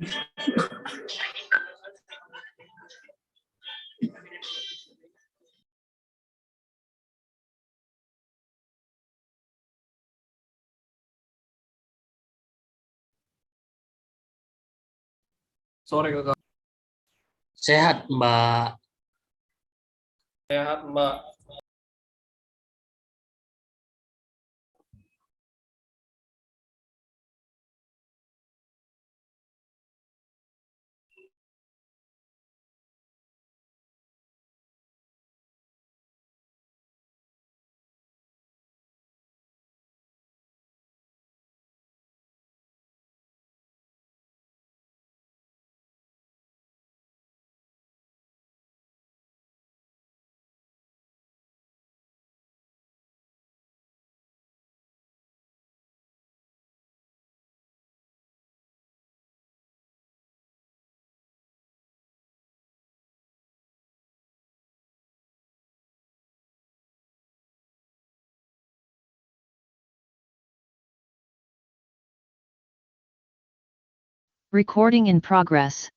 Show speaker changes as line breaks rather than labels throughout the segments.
Sore Kakak.
Sehat, Mbak.
Sehat, Mbak.
Recording in progress.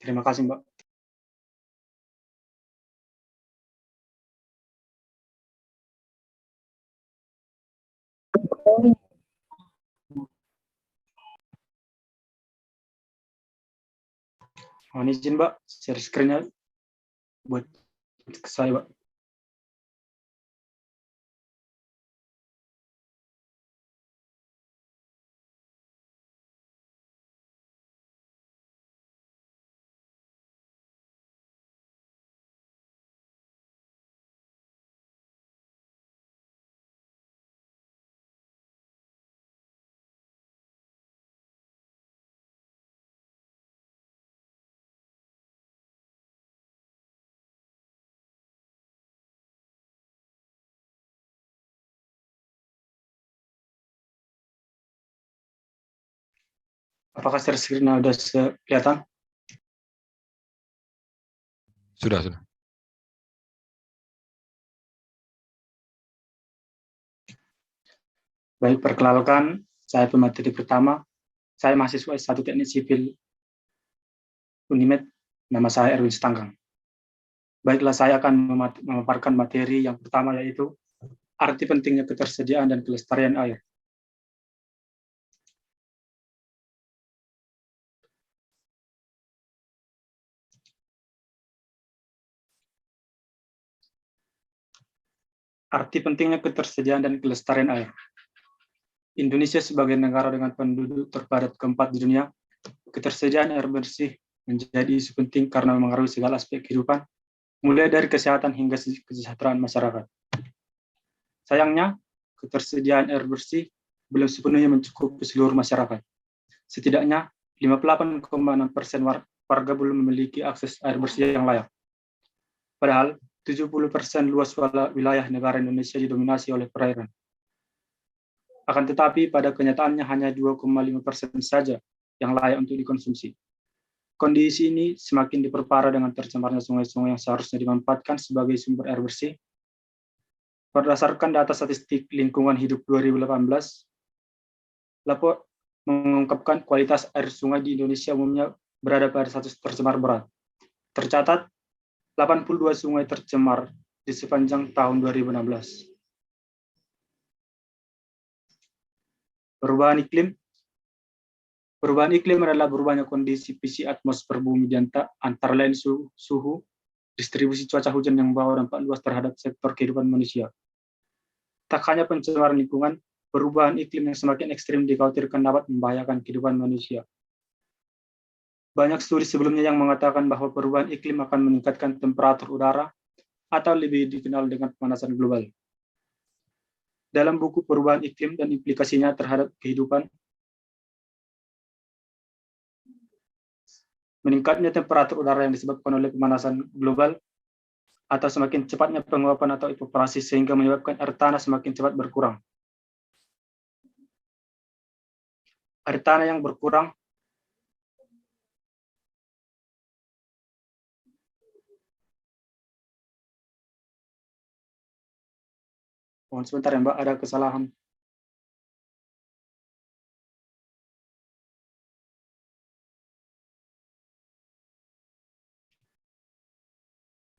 Terima kasih, Mbak. Mohon izin, Mbak, share screen-nya buat ke saya, Mbak. Apakah share screen-nya sudah kelihatan?
Sudah.
Baik, perkenalkan, saya pemateri pertama. Saya mahasiswa S1 Teknik Sipil Unimed, nama saya Erwin Stanggang. Baiklah, saya akan memaparkan materi yang pertama, yaitu arti pentingnya ketersediaan dan kelestarian air. Arti pentingnya ketersediaan dan kelestarian air. Indonesia sebagai negara dengan penduduk terpadat keempat di dunia, ketersediaan air bersih menjadi isu penting karena mengaruhi segala aspek kehidupan, mulai dari kesehatan hingga kesejahteraan masyarakat. Sayangnya, ketersediaan air bersih belum sepenuhnya mencukupi seluruh masyarakat. Setidaknya 58,6% warga belum memiliki akses air bersih yang layak. Padahal 70% luas wilayah negara Indonesia didominasi oleh perairan. Akan tetapi pada kenyataannya hanya 2,5% saja yang layak untuk dikonsumsi. Kondisi ini semakin diperparah dengan tercemarnya sungai-sungai yang seharusnya dimanfaatkan sebagai sumber air bersih. Berdasarkan data statistik lingkungan hidup 2018, lapor mengungkapkan kualitas air sungai di Indonesia umumnya berada pada status tercemar berat. Tercatat 82 sungai tercemar di sepanjang tahun 2016. Perubahan iklim. Perubahan iklim adalah berubahnya kondisi fisik atmosfer bumi di antara lain suhu, distribusi cuaca hujan yang membawa dampak luas terhadap sektor kehidupan manusia. Tak hanya pencemaran lingkungan, perubahan iklim yang semakin ekstrim dikhawatirkan dapat membahayakan kehidupan manusia. Banyak studi sebelumnya yang mengatakan bahwa perubahan iklim akan meningkatkan temperatur udara atau lebih dikenal dengan pemanasan global. Dalam buku Perubahan Iklim dan Implikasinya Terhadap Kehidupan, meningkatnya temperatur udara yang disebabkan oleh pemanasan global atau semakin cepatnya penguapan atau evaporasi sehingga menyebabkan air tanah semakin cepat berkurang. Air tanah yang berkurang mohon sebentar ya Mbak, ada kesalahan.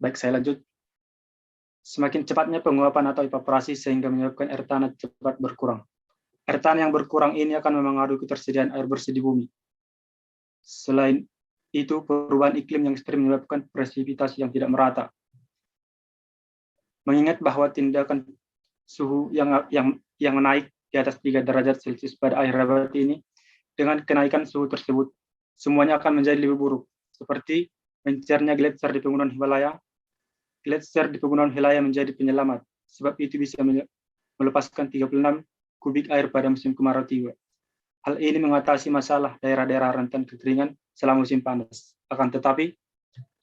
Baik, saya lanjut. Semakin cepatnya penguapan atau evaporasi sehingga menyebabkan air tanah cepat berkurang. Air tanah yang berkurang ini akan mempengaruhi ketersediaan air bersih di bumi. Selain itu, perubahan iklim yang ekstrim menyebabkan presipitasi yang tidak merata. Mengingat bahwa tindakan suhu yang naik di atas 3 derajat Celcius pada akhir abad ini, dengan kenaikan suhu tersebut, semuanya akan menjadi lebih buruk, seperti mencairnya gletser di pegunungan Himalaya. Gletser di pegunungan Himalaya menjadi penyelamat, sebab itu bisa melepaskan 36 kubik air pada musim kemarau tiba. Hal ini mengatasi masalah daerah-daerah rentan kekeringan selama musim panas. Akan tetapi,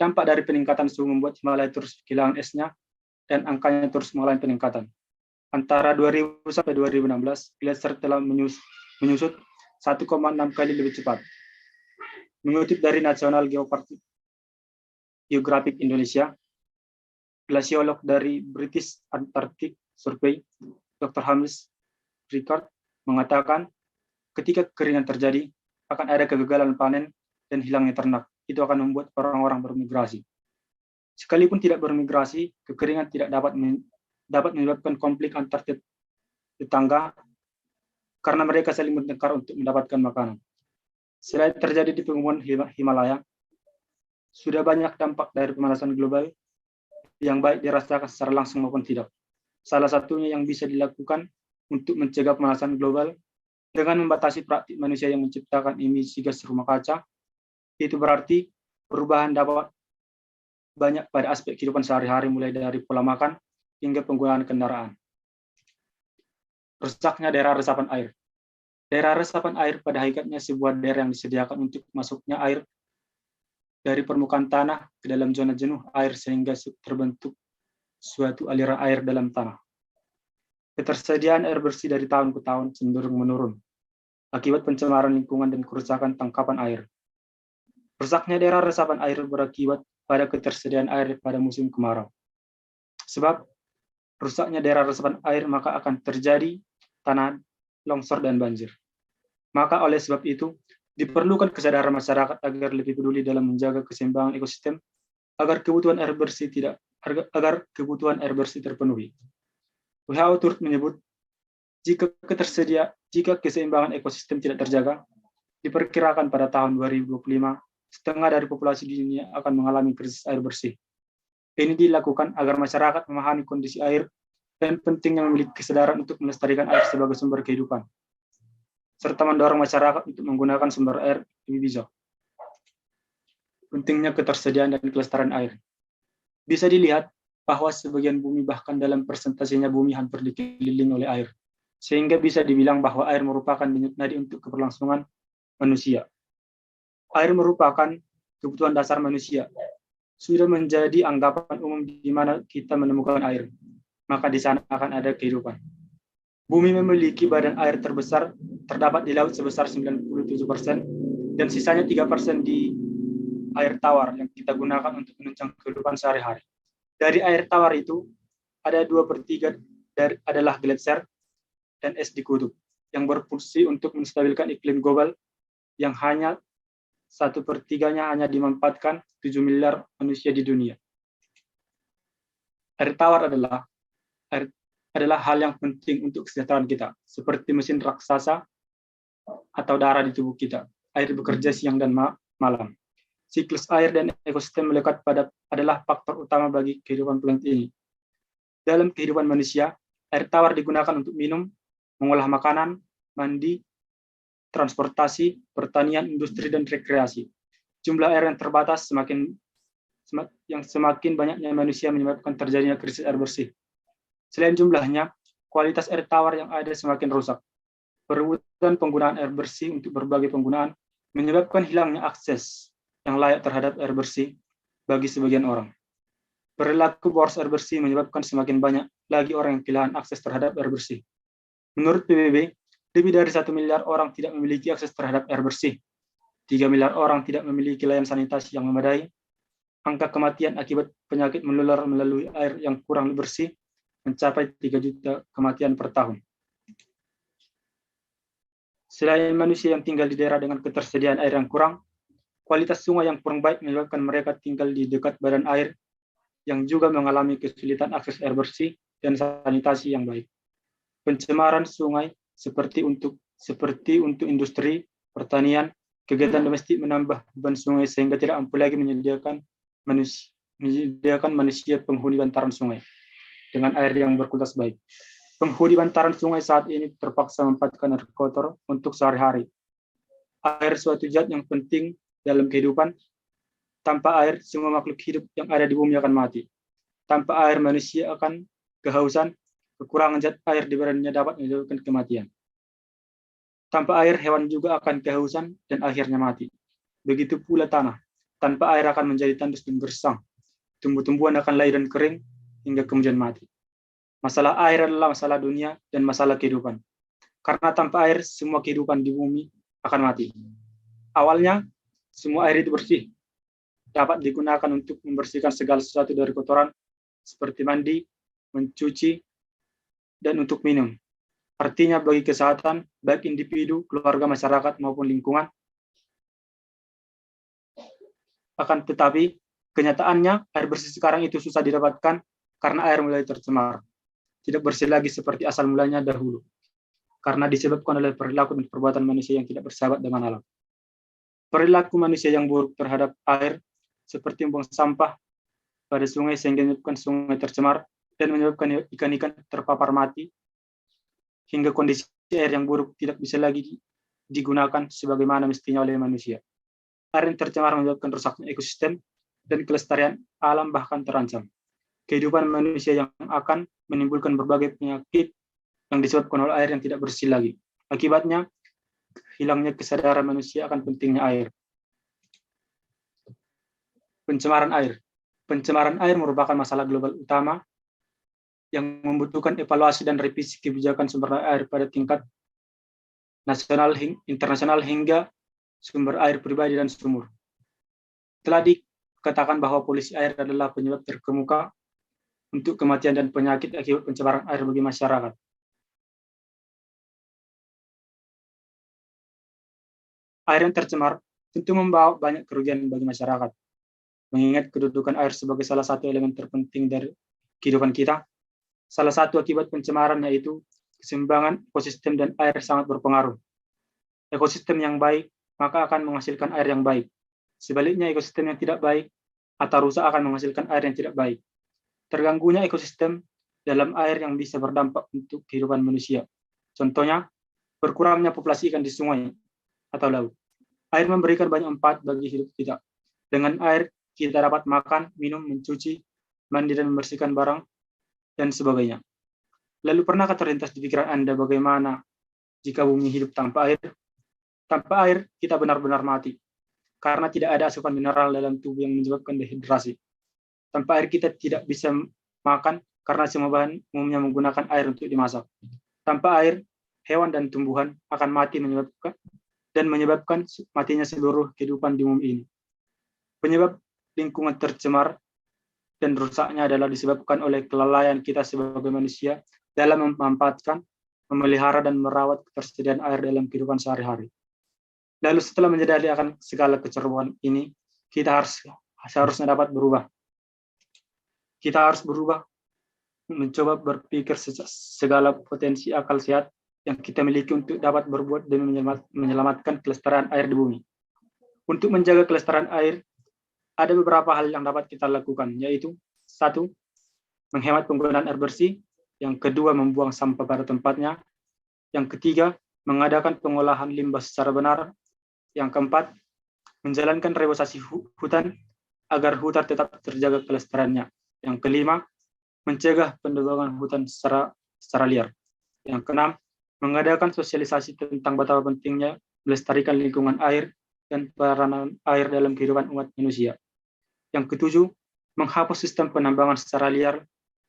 dampak dari peningkatan suhu membuat Himalaya terus kehilangan esnya dan angkanya terus mengalami peningkatan. Antara 2000 sampai 2016, gletser telah menyusut 1,6 kali lebih cepat. Mengutip dari National Geographic Indonesia, glasiolog dari British Antarctic Survey, Dr. James Rickard, mengatakan ketika kekeringan terjadi, akan ada kegagalan panen dan hilangnya ternak. Itu akan membuat orang-orang bermigrasi. Sekalipun tidak bermigrasi, kekeringan tidak dapat menyebabkan konflik antar tetangga karena mereka saling bertengkar untuk mendapatkan makanan. Selain terjadi di pegunungan Himalaya, sudah banyak dampak dari pemanasan global yang baik dirasakan secara langsung maupun tidak. Salah satunya yang bisa dilakukan untuk mencegah pemanasan global dengan membatasi praktik manusia yang menciptakan emisi gas rumah kaca. Itu berarti perubahan dapat banyak pada aspek kehidupan sehari-hari, mulai dari pola makan hingga penggunaan kendaraan. Rusaknya daerah resapan air. Daerah resapan air pada hakikatnya sebuah daerah yang disediakan untuk masuknya air dari permukaan tanah ke dalam zona jenuh air sehingga terbentuk suatu aliran air dalam tanah. Ketersediaan air bersih dari tahun ke tahun cenderung menurun akibat pencemaran lingkungan dan kerusakan tangkapan air. Rusaknya daerah resapan air berakibat pada ketersediaan air pada musim kemarau. Sebab rusaknya daerah resapan air, maka akan terjadi tanah longsor dan banjir. Maka oleh sebab itu, diperlukan kesadaran masyarakat agar lebih peduli dalam menjaga keseimbangan ekosistem agar kebutuhan air bersih terpenuhi. WHO turut menyebut jika keseimbangan ekosistem tidak terjaga, diperkirakan pada tahun 2025 setengah dari populasi di dunia akan mengalami krisis air bersih. Ini dilakukan agar masyarakat memahami kondisi air dan pentingnya memiliki kesadaran untuk melestarikan air sebagai sumber kehidupan, serta mendorong masyarakat untuk menggunakan sumber air lebih bijak. Pentingnya ketersediaan dan kelestarian air. Bisa dilihat bahwa sebagian bumi, bahkan dalam persentasenya bumi, hampir dikelilingi oleh air. Sehingga bisa dibilang bahwa air merupakan denyut nadi untuk keberlangsungan manusia. Air merupakan kebutuhan dasar manusia. Sudah menjadi anggapan umum di mana kita menemukan air, maka di sana akan ada kehidupan. Bumi memiliki badan air terbesar, terdapat di laut sebesar 97%, dan sisanya 3% di air tawar yang kita gunakan untuk menunjang kehidupan sehari-hari. Dari air tawar itu, ada 2/3 adalah gletser dan es di kutub, yang berfungsi untuk menstabilkan iklim global yang hanya 1/3-nya hanya dimanfaatkan 7 miliar manusia di dunia. Air tawar adalah hal yang penting untuk kesejahteraan kita, seperti mesin raksasa atau darah di tubuh kita. Air bekerja siang dan malam. Siklus air dan ekosistem melekat adalah faktor utama bagi kehidupan planet ini. Dalam kehidupan manusia, air tawar digunakan untuk minum, mengolah makanan, mandi, transportasi, pertanian, industri, dan rekreasi. Jumlah air yang terbatas semakin banyaknya manusia menyebabkan terjadinya krisis air bersih. Selain jumlahnya, kualitas air tawar yang ada semakin rusak. Perebutan penggunaan air bersih untuk berbagai penggunaan menyebabkan hilangnya akses yang layak terhadap air bersih bagi sebagian orang. Perilaku boros air bersih menyebabkan semakin banyak lagi orang yang kehilangan akses terhadap air bersih. Menurut PBB, lebih dari 1 miliar orang tidak memiliki akses terhadap air bersih. 3 miliar orang tidak memiliki layanan sanitasi yang memadai. Angka kematian akibat penyakit menular melalui air yang kurang bersih mencapai 3 juta kematian per tahun. Selain manusia yang tinggal di daerah dengan ketersediaan air yang kurang, kualitas sungai yang kurang baik menyebabkan mereka tinggal di dekat badan air yang juga mengalami kesulitan akses air bersih dan sanitasi yang baik. Pencemaran sungai seperti untuk industri, pertanian, kegiatan domestik menambah beban sungai sehingga tidak mampu lagi menyediakan manusia penghuni bantaran sungai dengan air yang berkualitas baik. Penghuni bantaran sungai saat ini terpaksa memanfaatkan air kotor untuk sehari-hari. Air suatu zat yang penting dalam kehidupan. Tanpa air, semua makhluk hidup yang ada di bumi akan mati. Tanpa air, manusia akan kehausan. Kekurangan zat air di badannya dapat menyebabkan kematian. Tanpa air, hewan juga akan kehausan dan akhirnya mati. Begitu pula tanah. Tanpa air akan menjadi tandus dan gersang. Tumbuh-tumbuhan akan lahir dan kering hingga kemudian mati. Masalah air adalah masalah dunia dan masalah kehidupan. Karena tanpa air, semua kehidupan di bumi akan mati. Awalnya, semua air itu bersih. Dapat digunakan untuk membersihkan segala sesuatu dari kotoran, seperti mandi, mencuci, dan untuk minum. Artinya bagi kesehatan, baik individu, keluarga, masyarakat, maupun lingkungan. Akan tetapi, kenyataannya, air bersih sekarang itu susah didapatkan karena air mulai tercemar. Tidak bersih lagi seperti asal mulanya dahulu, karena disebabkan oleh perilaku dan perbuatan manusia yang tidak bersahabat dengan alam. Perilaku manusia yang buruk terhadap air, seperti membuang sampah pada sungai sehingga menyebabkan sungai tercemar dan menyebabkan ikan-ikan terpapar mati, hingga kondisi air yang buruk tidak bisa lagi digunakan sebagaimana mestinya oleh manusia. Air yang tercemar menyebabkan rusaknya ekosistem dan kelestarian alam bahkan terancam. Kehidupan manusia yang akan menimbulkan berbagai penyakit yang disebabkan oleh air yang tidak bersih lagi. Akibatnya, hilangnya kesadaran manusia akan pentingnya air. Pencemaran air. Pencemaran air merupakan masalah global utama yang membutuhkan evaluasi dan revisi kebijakan sumber air pada tingkat nasional, internasional, hingga sumber air pribadi dan sumur. Telah dikatakan bahwa polusi air adalah penyebab terkemuka untuk kematian dan penyakit akibat pencemaran air bagi masyarakat. Air yang tercemar tentu membawa banyak kerugian bagi masyarakat. Mengingat kedudukan air sebagai salah satu elemen terpenting dari kehidupan kita, salah satu akibat pencemaran yaitu keseimbangan ekosistem dan air sangat berpengaruh. Ekosistem yang baik maka akan menghasilkan air yang baik. Sebaliknya, ekosistem yang tidak baik atau rusak akan menghasilkan air yang tidak baik. Terganggunya ekosistem dalam air yang bisa berdampak untuk kehidupan manusia. Contohnya, berkurangnya populasi ikan di sungai atau laut. Air memberikan banyak manfaat bagi hidup kita. Dengan air, kita dapat makan, minum, mencuci, mandi, dan membersihkan barang, dan sebagainya. Lalu pernahkah terlintas di pikiran Anda bagaimana jika bumi hidup tanpa air? Tanpa air, kita benar-benar mati. Karena tidak ada asupan mineral dalam tubuh yang menyebabkan dehidrasi. Tanpa air kita tidak bisa makan karena semua bahan umumnya menggunakan air untuk dimasak. Tanpa air, hewan dan tumbuhan akan mati menyebabkan matinya seluruh kehidupan di bumi ini. Penyebab lingkungan tercemar dan rusaknya adalah disebabkan oleh kelalaian kita sebagai manusia dalam memanfaatkan, memelihara, dan merawat ketersediaan air dalam kehidupan sehari-hari. Lalu setelah menyadari akan segala kecerobohan ini, kita seharusnya dapat berubah. Kita harus berubah, mencoba berpikir segala potensi akal sehat yang kita miliki untuk dapat berbuat demi menyelamatkan kelestarian air di bumi. Untuk menjaga kelestarian air, ada beberapa hal yang dapat kita lakukan, yaitu 1. Menghemat penggunaan air bersih. Yang kedua, membuang sampah pada tempatnya. Yang ketiga, mengadakan pengolahan limbah secara benar. Yang keempat, menjalankan reboisasi hutan agar hutan tetap terjaga kelestariannya. Yang kelima, mencegah pendebangan hutan secara liar. Yang keenam, mengadakan sosialisasi tentang betapa pentingnya melestarikan lingkungan air dan peranan air dalam kehidupan umat manusia. Yang ketujuh, menghapus sistem penambangan secara liar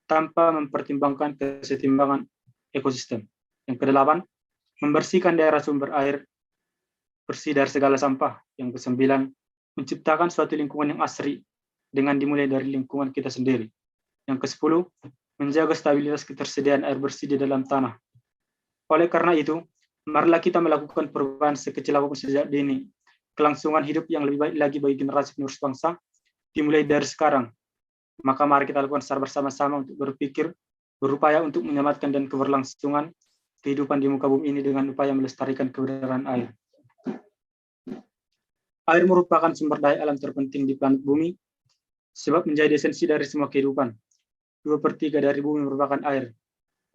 tanpa mempertimbangkan kesetimbangan ekosistem. Yang kedelapan, membersihkan daerah sumber air bersih dari segala sampah. Yang kesembilan, menciptakan suatu lingkungan yang asri dengan dimulai dari lingkungan kita sendiri. Yang kesepuluh, menjaga stabilitas ketersediaan air bersih di dalam tanah. Oleh karena itu, marilah kita melakukan perubahan sekecil apapun sejak dini. Kelangsungan hidup yang lebih baik lagi bagi generasi penerus bangsa dimulai dari sekarang. Maka mari kita lakukan secara bersama-sama untuk berpikir, berupaya untuk menyelamatkan dan keberlangsungan kehidupan di muka bumi ini dengan upaya melestarikan keberadaan air. Air merupakan sumber daya alam terpenting di planet bumi, sebab menjadi esensi dari semua kehidupan. 2/3 dari bumi merupakan air.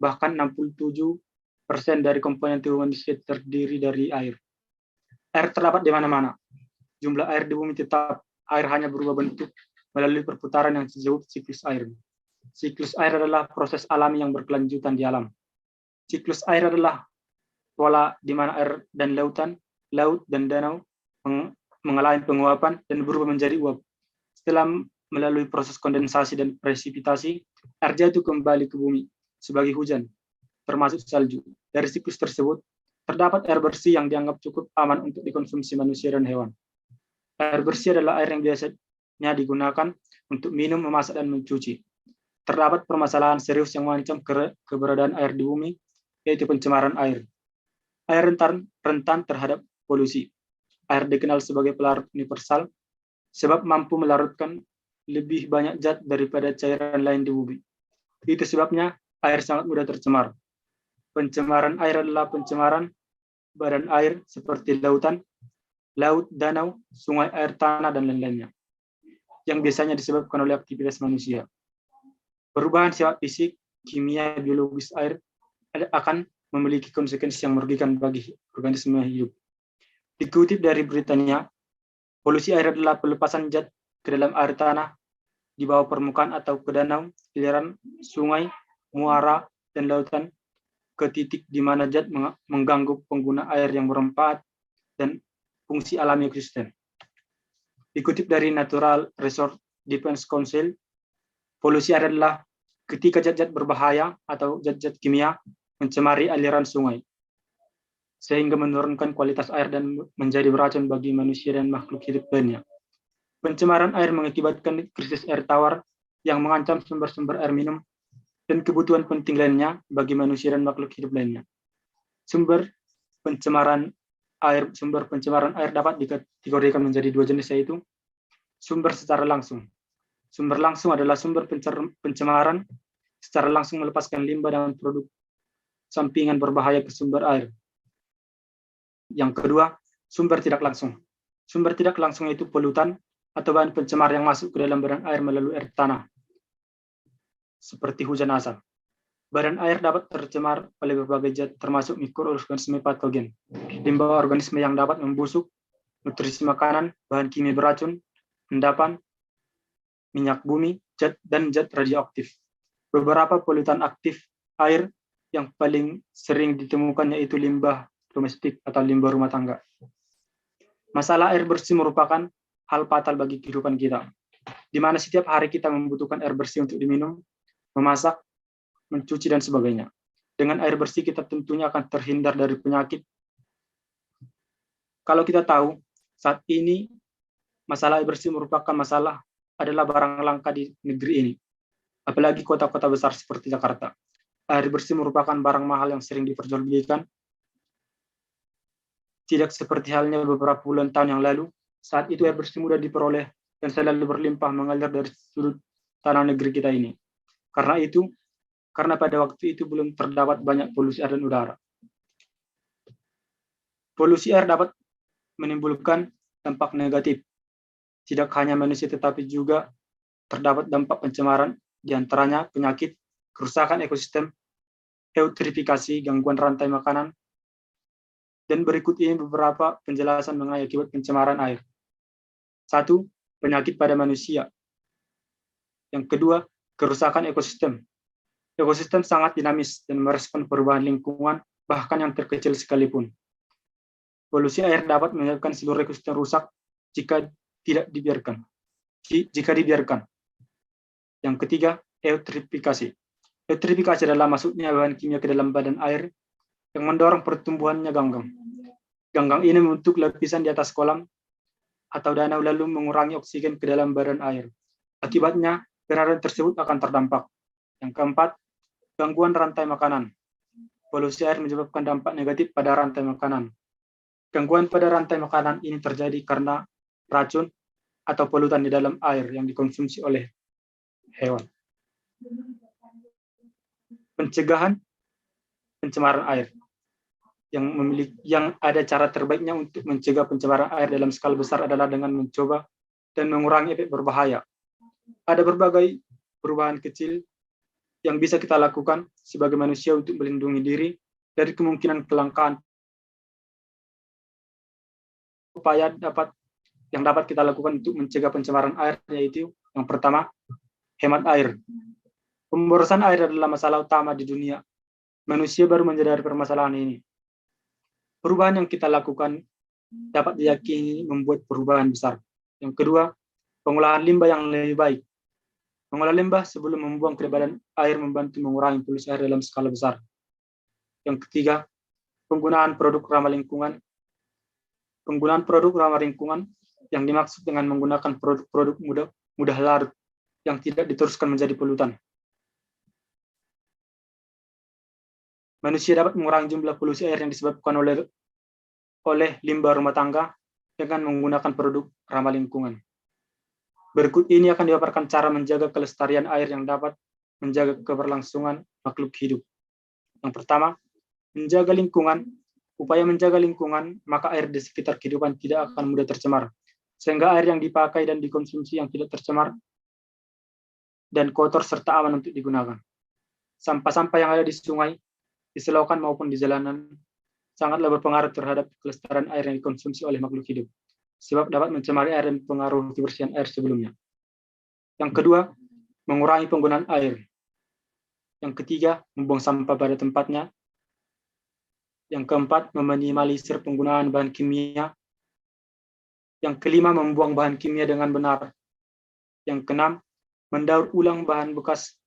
Bahkan 67% dari komponen tubuh manusia terdiri dari air. Air terdapat di mana-mana. Jumlah air di bumi tetap, air hanya berubah bentuk melalui perputaran yang disebut siklus air. Siklus air adalah proses alami yang berkelanjutan di alam. Siklus air adalah pola di mana air dan lautan, laut dan danau mengalami penguapan dan berubah menjadi uap. Setelah melalui proses kondensasi dan presipitasi, air jatuh kembali ke bumi sebagai hujan, termasuk salju. Dari siklus tersebut, terdapat air bersih yang dianggap cukup aman untuk dikonsumsi manusia dan hewan. Air bersih adalah air yang biasanya digunakan untuk minum, memasak, dan mencuci. Terdapat permasalahan serius yang mengancam keberadaan air di bumi, yaitu pencemaran air. Air rentan terhadap polusi. Air dikenal sebagai pelarut universal, sebab mampu melarutkan lebih banyak zat daripada cairan lain di bumi. Itu sebabnya air sangat mudah tercemar. Pencemaran air adalah pencemaran badan air seperti lautan, laut, danau, sungai, air tanah, dan lain-lainnya, yang biasanya disebabkan oleh aktivitas manusia. Perubahan sifat fisik, kimia, biologis air akan memiliki konsekuensi yang merugikan bagi organisme hidup. Dikutip dari Britania, polusi air adalah pelepasan zat ke dalam air tanah di bawah permukaan atau ke danau, aliran sungai, muara, dan lautan ke titik di mana zat mengganggu pengguna air yang bermanfaat dan fungsi alami ekosistem. Dikutip dari Natural Resource Defense Council, polusi air adalah ketika zat-zat berbahaya atau zat-zat kimia mencemari aliran sungai, sehingga menurunkan kualitas air dan menjadi beracun bagi manusia dan makhluk hidup lainnya. Pencemaran air mengakibatkan krisis air tawar yang mengancam sumber-sumber air minum dan kebutuhan penting lainnya bagi manusia dan makhluk hidup lainnya. Sumber pencemaran air dapat dikategorikan menjadi dua jenis, yaitu sumber secara langsung. Sumber langsung adalah sumber pencemaran secara langsung melepaskan limbah dan produk sampingan berbahaya ke sumber air. Yang kedua, sumber tidak langsung. Sumber tidak langsung itu polutan atau bahan pencemar yang masuk ke dalam badan air melalui air tanah, seperti hujan asam. Badan air dapat tercemar oleh berbagai zat, termasuk mikroorganisme patogen, limbah organisme yang dapat membusuk, nutrisi makanan, bahan kimia beracun, endapan, minyak bumi, dan zat radioaktif. Beberapa polutan aktif air yang paling sering ditemukan yaitu limbah domestik atau limbah rumah tangga. Masalah air bersih merupakan hal fatal bagi kehidupan kita, di mana setiap hari kita membutuhkan air bersih untuk diminum, memasak, mencuci, dan sebagainya. Dengan air bersih kita tentunya akan terhindar dari penyakit. Kalau kita tahu, saat ini masalah air bersih adalah barang langka di negeri ini, apalagi kota-kota besar seperti Jakarta. Air bersih merupakan barang mahal yang sering diperjualbelikan. Tidak seperti halnya beberapa bulan tahun yang lalu, saat itu air bersih mudah diperoleh dan selalu berlimpah mengalir dari sudut tanah negeri kita ini. Karena pada waktu itu belum terdapat banyak polusi air dan udara. Polusi air dapat menimbulkan dampak negatif, tidak hanya manusia tetapi juga terdapat dampak pencemaran, diantaranya penyakit, kerusakan ekosistem, eutrifikasi, gangguan rantai makanan. Dan berikut ini beberapa penjelasan mengenai akibat pencemaran air. Satu, penyakit pada manusia. Yang kedua, kerusakan ekosistem. Ekosistem sangat dinamis dan merespon perubahan lingkungan, bahkan yang terkecil sekalipun. Polusi air dapat menyebabkan seluruh ekosistem rusak jika tidak dibiarkan. Yang ketiga, eutrofifikasi. Eutrofifikasi adalah masuknya bahan kimia ke dalam badan air yang mendorong pertumbuhannya ganggang. Ganggang ini membentuk lapisan di atas kolam atau danau lalu mengurangi oksigen ke dalam badan air. Akibatnya, benaran tersebut akan terdampak. Yang keempat, gangguan rantai makanan. Polusi air menyebabkan dampak negatif pada rantai makanan. Gangguan pada rantai makanan ini terjadi karena racun atau polutan di dalam air yang dikonsumsi oleh hewan. Pencegahan pencemaran air. Yang ada cara terbaiknya untuk mencegah pencemaran air dalam skala besar adalah dengan mencoba dan mengurangi efek berbahaya. Ada berbagai perubahan kecil yang bisa kita lakukan sebagai manusia untuk melindungi diri dari kemungkinan kelangkaan. Upaya yang dapat kita lakukan untuk mencegah pencemaran air yaitu yang pertama, hemat air. Pemborosan air adalah masalah utama di dunia. Manusia baru menyadari permasalahan ini. Perubahan yang kita lakukan dapat diyakini membuat perubahan besar. Yang kedua, pengolahan limbah yang lebih baik. Mengolah limbah sebelum membuang ke badan air membantu mengurangi polusi air dalam skala besar. Yang ketiga, penggunaan produk ramah lingkungan. Penggunaan produk ramah lingkungan yang dimaksud dengan menggunakan produk-produk mudah larut yang tidak diteruskan menjadi polutan. Manusia dapat mengurangi jumlah polusi air yang disebabkan oleh limbah rumah tangga dengan menggunakan produk ramah lingkungan. Berikut ini akan dipaparkan cara menjaga kelestarian air yang dapat menjaga keberlangsungan makhluk hidup. Yang pertama, menjaga lingkungan. Upaya menjaga lingkungan, maka air di sekitar kehidupan tidak akan mudah tercemar. Sehingga air yang dipakai dan dikonsumsi yang tidak tercemar dan kotor serta aman untuk digunakan. Sampah-sampah yang ada di sungai, di selokan maupun di jalanan sangatlah berpengaruh terhadap kelestarian air yang dikonsumsi oleh makhluk hidup, sebab dapat mencemari air dan mempengaruhi kebersihan air sebelumnya. Yang kedua, mengurangi penggunaan air. Yang ketiga, membuang sampah pada tempatnya. Yang keempat, meminimalisir penggunaan bahan kimia. Yang kelima, membuang bahan kimia dengan benar. Yang keenam, mendaur ulang bahan bekas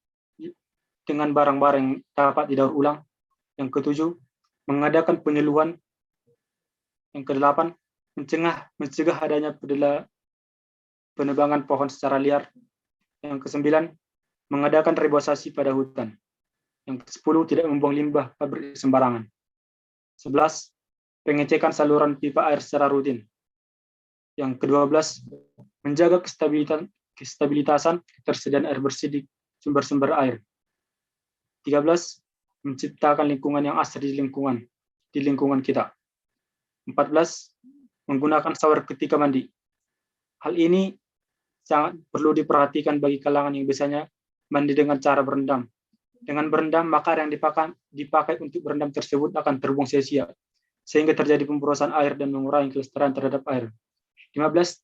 dengan barang-barang yang dapat didaur ulang. Yang ketujuh, mengadakan penyuluhan. Yang kedelapan, mencegah adanya penebangan pohon secara liar. Yang kesembilan, mengadakan reboisasi pada hutan. Yang kesepuluh, tidak membuang limbah pabrik sembarangan. 11, pengecekan saluran pipa air secara rutin. Yang ke-12, menjaga kestabilitasan ketersediaan air bersih di sumber-sumber air. 13, menciptakan lingkungan yang asri di lingkungan kita. 14, menggunakan shower ketika mandi. Hal ini sangat perlu diperhatikan bagi kalangan yang biasanya mandi dengan cara berendam. Dengan berendam, maka air yang dipakai untuk berendam tersebut akan terbuang sia-sia, sehingga terjadi pemborosan air dan mengurangi kelestarian terhadap air. 15,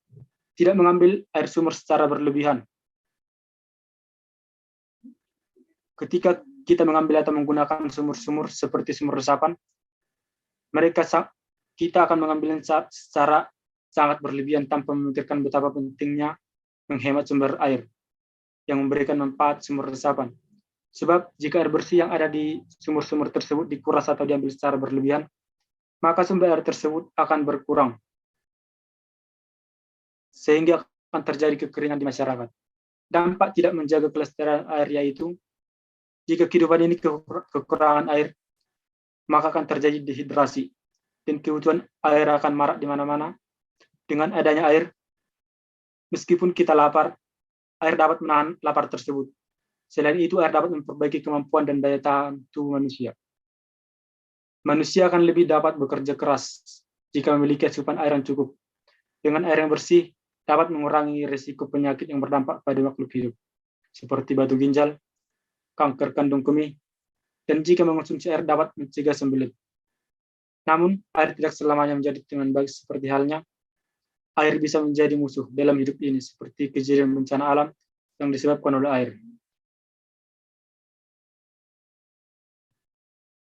tidak mengambil air sumur secara berlebihan. Ketika kita mengambil atau menggunakan sumur-sumur seperti sumur resapan, kita akan mengambilnya secara sangat berlebihan tanpa memikirkan betapa pentingnya menghemat sumber air yang memberikan manfaat sumur resapan. Sebab jika air bersih yang ada di sumur-sumur tersebut dikuras atau diambil secara berlebihan, maka sumber air tersebut akan berkurang, sehingga akan terjadi kekeringan di masyarakat. Dampak tidak menjaga kelestarian air yaitu, jika kehidupan ini kekurangan air, maka akan terjadi dehidrasi, dan kebutuhan air akan marak di mana-mana. Dengan adanya air, meskipun kita lapar, air dapat menahan lapar tersebut. Selain itu, air dapat memperbaiki kemampuan dan daya tahan tubuh manusia. Manusia akan lebih dapat bekerja keras jika memiliki asupan air yang cukup. Dengan air yang bersih, dapat mengurangi risiko penyakit yang berdampak pada makhluk hidup, seperti batu ginjal, kanker kandung kemih, dan jika mengonsumsi air dapat mencegah sembelit. Namun, air tidak selamanya menjadi dengan baik seperti halnya air bisa menjadi musuh dalam hidup ini, seperti kejadian bencana alam yang disebabkan oleh air.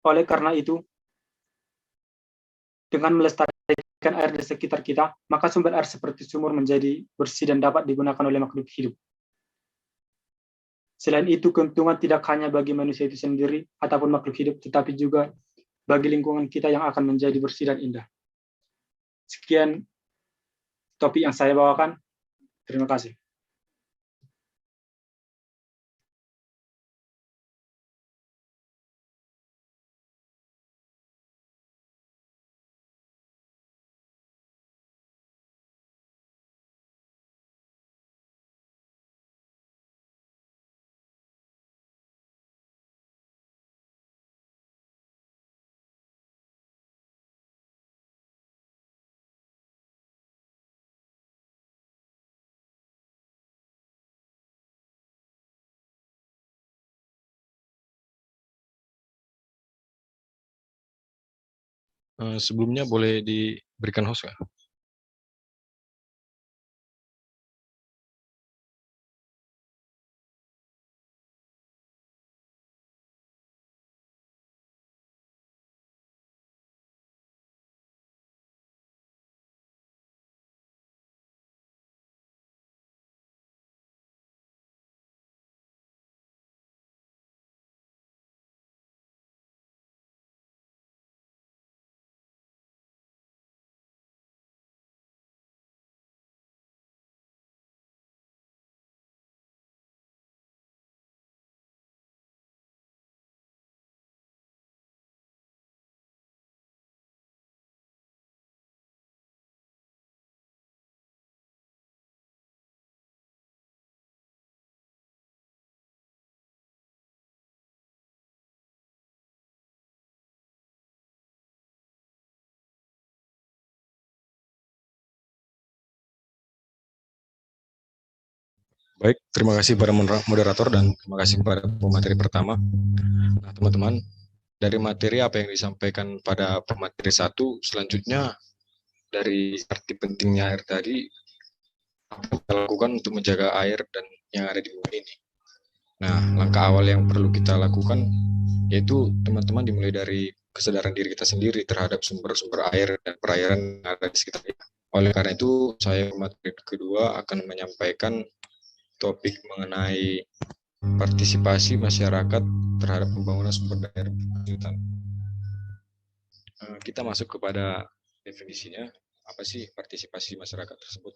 Oleh karena itu, dengan melestarikan air di sekitar kita, maka sumber air seperti sumur menjadi bersih dan dapat digunakan oleh makhluk hidup. Selain itu, keuntungan tidak hanya bagi manusia itu sendiri ataupun makhluk hidup, tetapi juga bagi lingkungan kita yang akan menjadi bersih dan indah. Sekian topik yang saya bawakan. Terima kasih.
Sebelumnya boleh diberikan host nggak? Baik, terima kasih para moderator dan terima kasih kepada pemateri pertama. Nah, teman-teman, dari materi apa yang disampaikan pada pemateri 1, selanjutnya dari arti pentingnya air tadi, apa yang kita lakukan untuk menjaga air dan yang ada di bumi ini. Nah, langkah awal yang perlu kita lakukan yaitu teman-teman dimulai dari kesadaran diri kita sendiri terhadap sumber-sumber air dan perairan yang ada di sekitar kita. Oleh karena itu, saya pemateri kedua akan menyampaikan topik mengenai partisipasi masyarakat terhadap pembangunan sumber daya air berkelanjutan. Kita masuk kepada definisinya, apa sih partisipasi masyarakat tersebut.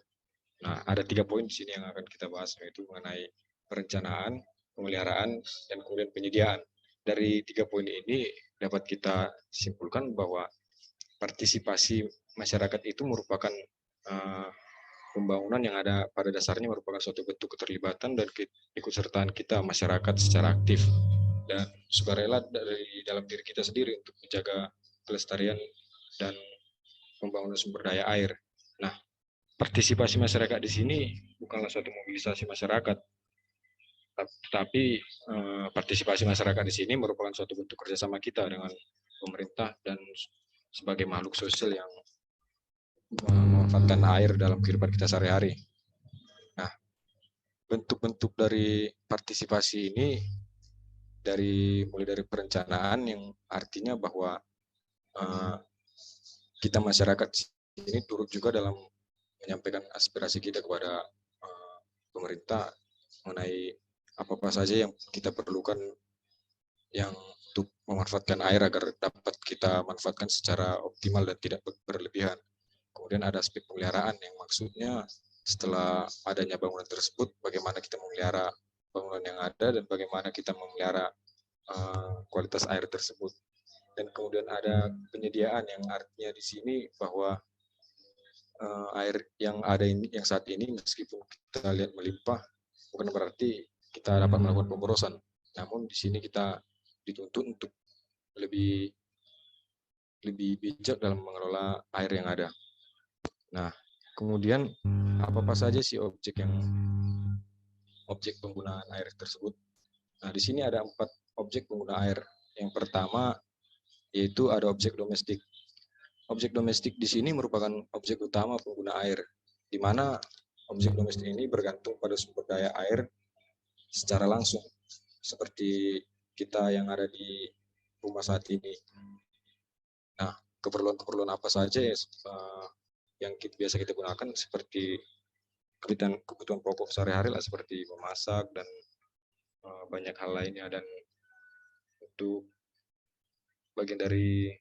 Nah, ada 3 poin di sini yang akan kita bahas, yaitu mengenai perencanaan, pemeliharaan, dan kemudian penyediaan. Dari 3 poin ini dapat kita simpulkan bahwa partisipasi masyarakat itu merupakan pembangunan yang ada pada dasarnya merupakan suatu bentuk keterlibatan dan keikutsertaan kita masyarakat secara aktif dan sukarela dari dalam diri kita sendiri untuk menjaga kelestarian dan pembangunan sumber daya air. Nah, partisipasi masyarakat di sini bukanlah suatu mobilisasi masyarakat, tapi partisipasi masyarakat di sini merupakan suatu bentuk kerjasama kita dengan pemerintah dan sebagai makhluk sosial yang memanfaatkan air dalam kehidupan kita sehari-hari. Nah, bentuk-bentuk dari partisipasi ini mulai dari perencanaan yang artinya bahwa kita masyarakat ini turut juga dalam menyampaikan aspirasi kita kepada pemerintah mengenai apa-apa saja yang kita perlukan yang untuk memanfaatkan air agar dapat kita manfaatkan secara optimal dan tidak berlebihan. Kemudian ada aspek pemeliharaan yang maksudnya setelah adanya bangunan tersebut, bagaimana kita memelihara bangunan yang ada dan bagaimana kita memelihara kualitas air tersebut. Dan kemudian ada penyediaan yang artinya di sini bahwa air yang ada ini, yang saat ini meskipun kita lihat melimpah, bukan berarti kita dapat melakukan pemborosan. Namun di sini kita dituntut untuk lebih bijak dalam mengelola air yang ada. Nah, kemudian apa saja sih objek penggunaan air tersebut? Nah, di sini ada 4 objek pengguna air. Yang pertama yaitu ada objek domestik. Objek domestik di sini merupakan objek utama pengguna air. di mana objek domestik ini bergantung pada sumber daya air secara langsung, seperti kita yang ada di rumah saat ini. Nah, keperluan-keperluan apa saja yang biasa kita gunakan seperti kebutuhan pokok sehari-hari lah, seperti memasak dan banyak hal lainnya. Dan untuk bagian dari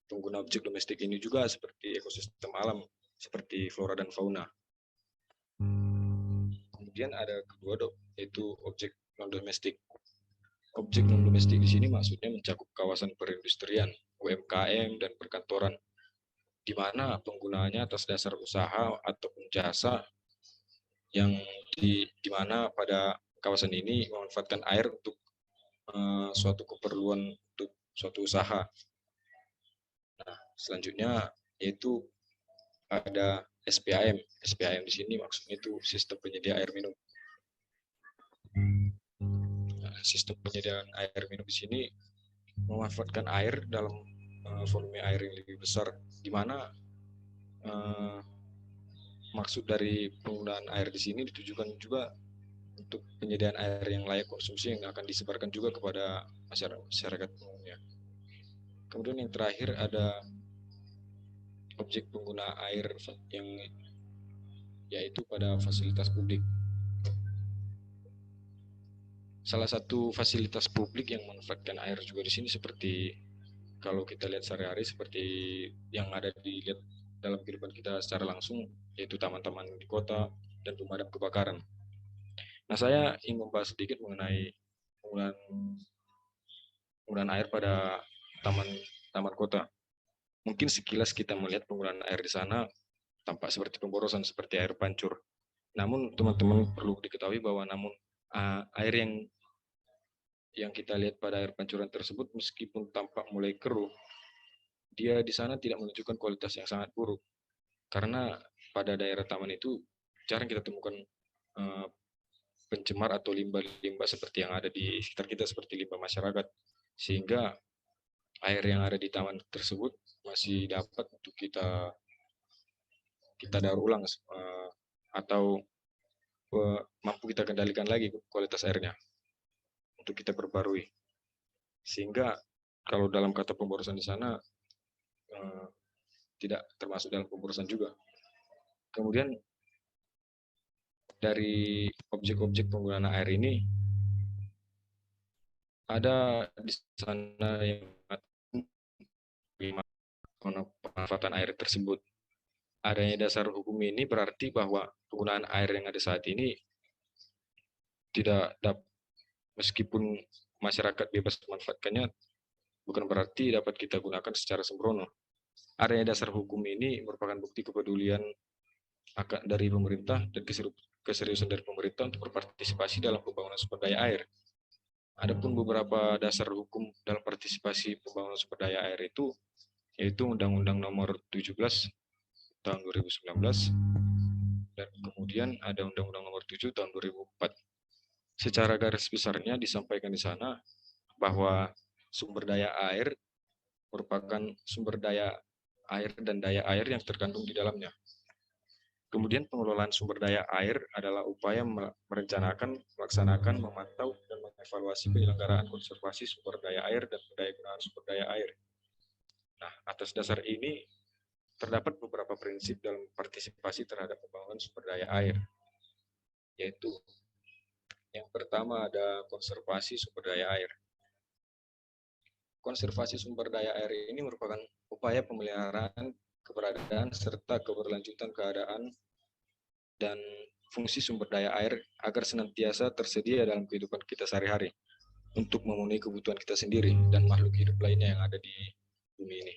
pengguna objek domestik ini juga seperti ekosistem alam, seperti flora dan fauna. Kemudian ada kedua, yaitu objek non domestik. Objek non domestik di sini maksudnya mencakup kawasan perindustrian, UMKM dan perkantoran, di mana penggunaannya atas dasar usaha ataupun jasa yang di mana pada kawasan ini memanfaatkan air untuk suatu keperluan untuk suatu usaha. Nah, selanjutnya yaitu ada SPAM. SPAM di sini maksudnya itu sistem penyedia air minum. Nah, sistem penyediaan air minum di sini memanfaatkan air dalam volume air yang lebih besar, di mana maksud dari penggunaan air di sini ditujukan juga untuk penyediaan air yang layak konsumsi yang akan disebarkan juga kepada masyarakat umumnya. Kemudian yang terakhir ada objek pengguna air yang yaitu pada fasilitas publik. Salah satu fasilitas publik yang memanfaatkan air juga di sini seperti kalau kita lihat sehari-hari seperti yang ada dilihat dalam kehidupan kita secara langsung, yaitu taman-taman di kota dan pemadam kebakaran. Nah, saya ingin membahas sedikit mengenai penggunaan air pada taman kota. Mungkin sekilas kita melihat penggunaan air di sana tampak seperti pemborosan, seperti air pancur. Namun teman-teman perlu diketahui bahwa air yang kita lihat pada air pancuran tersebut meskipun tampak mulai keruh, dia di sana tidak menunjukkan kualitas yang sangat buruk. Karena pada daerah taman itu jarang kita temukan pencemar atau limbah-limbah seperti yang ada di sekitar kita, seperti limbah masyarakat. Sehingga air yang ada di taman tersebut masih dapat untuk kita daur ulang atau mampu kita kendalikan lagi kualitas airnya untuk kita perbarui. Sehingga kalau dalam kata pemborosan di sana tidak termasuk dalam pemborosan juga. Kemudian dari objek-objek penggunaan air ini ada di sana yang pemanfaatan air tersebut. Adanya dasar hukum ini berarti bahwa penggunaan air yang ada saat ini tidak dapat, meskipun masyarakat bebas memanfaatkannya, bukan berarti dapat kita gunakan secara sembrono. Adanya dasar hukum ini merupakan bukti kepedulian dari pemerintah dan keseriusan dari pemerintah untuk berpartisipasi dalam pembangunan sumber daya air. Adapun beberapa dasar hukum dalam partisipasi pembangunan sumber daya air itu, yaitu Undang-Undang Nomor 17 tahun 2019 dan kemudian ada Undang-Undang Nomor 7 tahun 2004. Secara garis besarnya disampaikan di sana bahwa sumber daya air merupakan sumber daya air dan daya air yang terkandung di dalamnya. Kemudian pengelolaan sumber daya air adalah upaya merencanakan, melaksanakan, memantau, dan mengevaluasi penyelenggaraan konservasi sumber daya air dan pendaya gunaan sumber daya air. Nah, atas dasar ini terdapat beberapa prinsip dalam partisipasi terhadap pembangunan sumber daya air, yaitu yang pertama ada konservasi sumber daya air. Konservasi sumber daya air ini merupakan upaya pemeliharaan keberadaan serta keberlanjutan keadaan dan fungsi sumber daya air agar senantiasa tersedia dalam kehidupan kita sehari-hari untuk memenuhi kebutuhan kita sendiri dan makhluk hidup lainnya yang ada di bumi ini.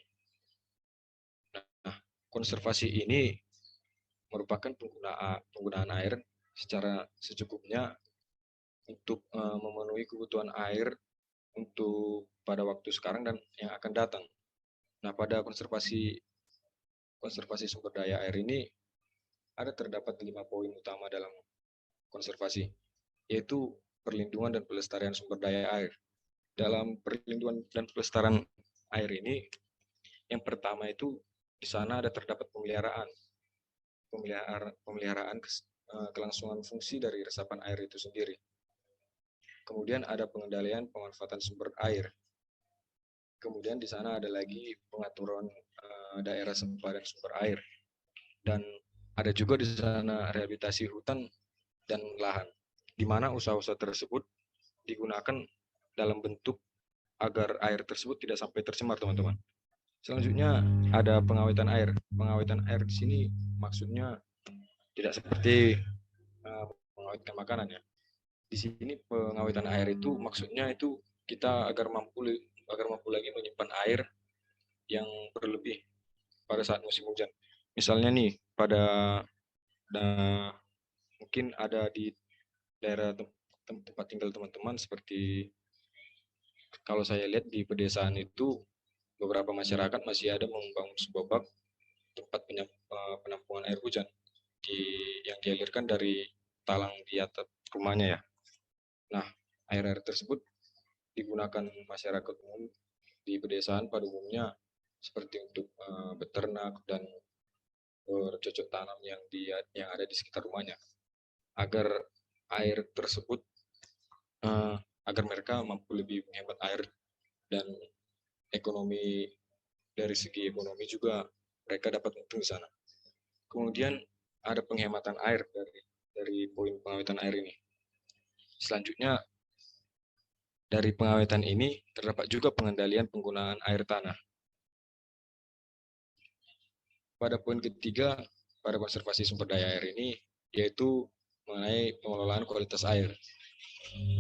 Nah, konservasi ini merupakan penggunaan air secara secukupnya untuk memenuhi kebutuhan air untuk pada waktu sekarang dan yang akan datang. Nah, pada konservasi sumber daya air ini terdapat 5 poin utama dalam konservasi, yaitu perlindungan dan pelestarian sumber daya air. Dalam perlindungan dan pelestarian air ini, yang pertama itu di sana terdapat pemeliharaan. pemeliharaan kelangsungan fungsi dari resapan air itu sendiri. Kemudian ada pengendalian pemanfaatan sumber air. Kemudian di sana ada lagi pengaturan daerah sempadan sumber air. Dan ada juga di sana rehabilitasi hutan dan lahan, di mana usaha-usaha tersebut digunakan dalam bentuk agar air tersebut tidak sampai tercemar, teman-teman. Selanjutnya ada pengawetan air. Pengawetan air di sini maksudnya tidak seperti mengawetkan makanan ya. Di sini pengawetan air itu maksudnya itu kita agar mampu lagi menyimpan air yang berlebih pada saat musim hujan. Misalnya nih mungkin ada di daerah tempat tinggal teman-teman, seperti kalau saya lihat di pedesaan itu beberapa masyarakat masih ada membangun sebuah bak tempat penampungan air hujan yang dialirkan dari talang di atas rumahnya ya. Nah, air-air tersebut digunakan masyarakat umum di pedesaan pada umumnya seperti untuk beternak dan bercocok tanam yang ada di sekitar rumahnya, agar air tersebut agar mereka mampu lebih menghemat air, dan dari segi ekonomi juga mereka dapat untung di sana. Kemudian ada penghematan air dari poin pengawetan air ini. Selanjutnya dari pengawetan ini terdapat juga pengendalian penggunaan air tanah. Pada poin ketiga pada konservasi sumber daya air ini yaitu mengenai pengelolaan kualitas air.